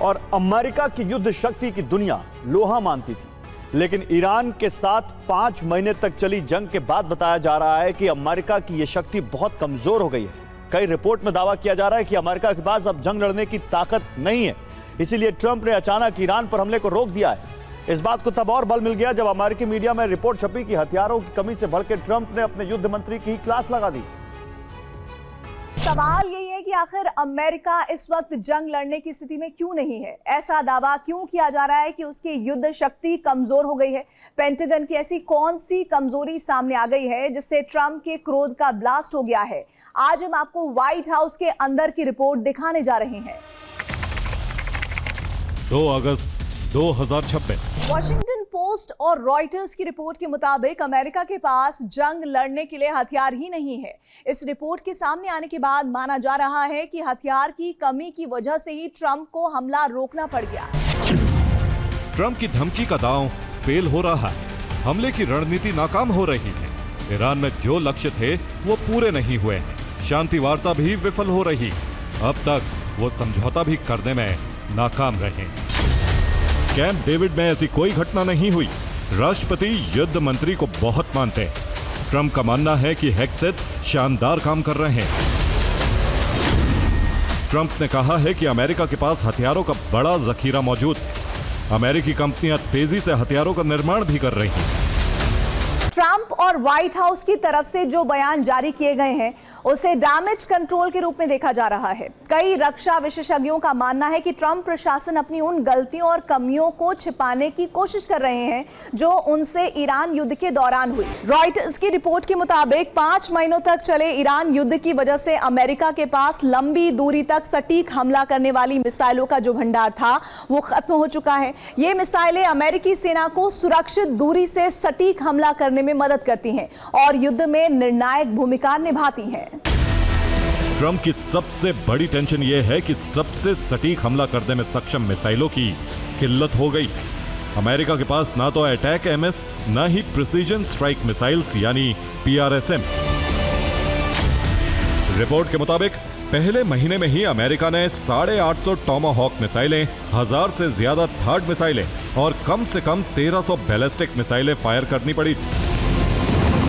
और अमेरिका की युद्ध शक्ति की दुनिया लोहा मानती थी। लेकिन ईरान के साथ 5 महीने तक चली जंग के बाद बताया जा रहा है कि अमेरिका की यह शक्ति बहुत कमजोर हो गई है। कई रिपोर्ट में दावा किया जा रहा है कि अमेरिका के पास अब जंग लड़ने की ताकत नहीं है। इसीलिए ट्रंप ने अचानक ईरान पर हमले को रोक दिया है। इस बात को तब और बल मिल गया जब अमेरिकी मीडिया में रिपोर्ट छपी कि हथियारों की कमी से भड़के ट्रंप ने अपने युद्ध मंत्री की क्लास लगा दी। सवाल यही है कि आखिर अमेरिका इस वक्त जंग लड़ने की स्थिति में क्यों नहीं है। ऐसा दावा क्यों किया जा रहा है कि उसकी युद्ध शक्ति कमजोर हो गई है। पेंटागन की ऐसी कौन सी कमजोरी सामने आ गई है जिससे ट्रंप के क्रोध का ब्लास्ट हो गया है। आज हम आपको व्हाइट हाउस के अंदर की रिपोर्ट दिखाने जा रहे हैं। 2 अगस्त 2026। वॉशिंगटन पोस्ट और रॉयटर्स की रिपोर्ट के मुताबिक अमेरिका के पास जंग लड़ने के लिए हथियार ही नहीं है। इस रिपोर्ट के सामने आने के बाद माना जा रहा है कि हथियार की कमी की वजह से ही ट्रंप को हमला रोकना पड़ गया। ट्रंप की धमकी का दांव फेल हो रहा है। हमले की रणनीति नाकाम हो रही है। ईरान में जो लक्ष्य थे वो पूरे नहीं हुए हैं। शांति वार्ता भी विफल हो रही। अब तक वो समझौता भी करने में नाकाम रहे। कैंप डेविड में ऐसी कोई घटना नहीं हुई। राष्ट्रपति युद्ध मंत्री को बहुत मानते हैं। ट्रंप का मानना है कि हेग्सेथ शानदार काम कर रहे हैं। ट्रंप ने कहा है कि अमेरिका के पास हथियारों का बड़ा जखीरा मौजूद है। अमेरिकी कंपनियां तेजी से हथियारों का निर्माण भी कर रही हैं। ट्रंप और व्हाइट हाउस की तरफ से जो बयान जारी किए गए हैं उसे डैमेज कंट्रोल के रूप में देखा जा रहा है। कई रक्षा विशेषज्ञों का मानना है कि ट्रंप प्रशासन अपनी उन गलतियों और कमियों को छिपाने की कोशिश कर रहे हैं जो उनसे ईरान युद्ध के दौरान हुई। रॉयटर्स की रिपोर्ट के मुताबिक 5 महीनों तक चले ईरान युद्ध की वजह से अमेरिका के पास लंबी दूरी तक सटीक हमला करने वाली मिसाइलों का जो भंडार था वो खत्म हो चुका है। ये मिसाइलें अमेरिकी सेना को सुरक्षित दूरी से सटीक हमला करने में मदद करती हैं और युद्ध में निर्णायक भूमिका निभाती हैं। ट्रंप की सबसे बड़ी टेंशन यह है कि सबसे सटीक हमला करने में सक्षम मिसाइलों की किल्लत हो गई। अमेरिका के पास ना तो अटैक एमएस ना ही प्रिसीजन स्ट्राइक मिसाइल्स यानी पीआरएसएम। रिपोर्ट के मुताबिक पहले महीने में ही अमेरिका ने 850 टॉमाहॉक मिसाइलें, 1000 से ज्यादा थर्ड मिसाइलें और कम से कम 1300 बैलिस्टिक मिसाइलें फायर करनी पड़ी।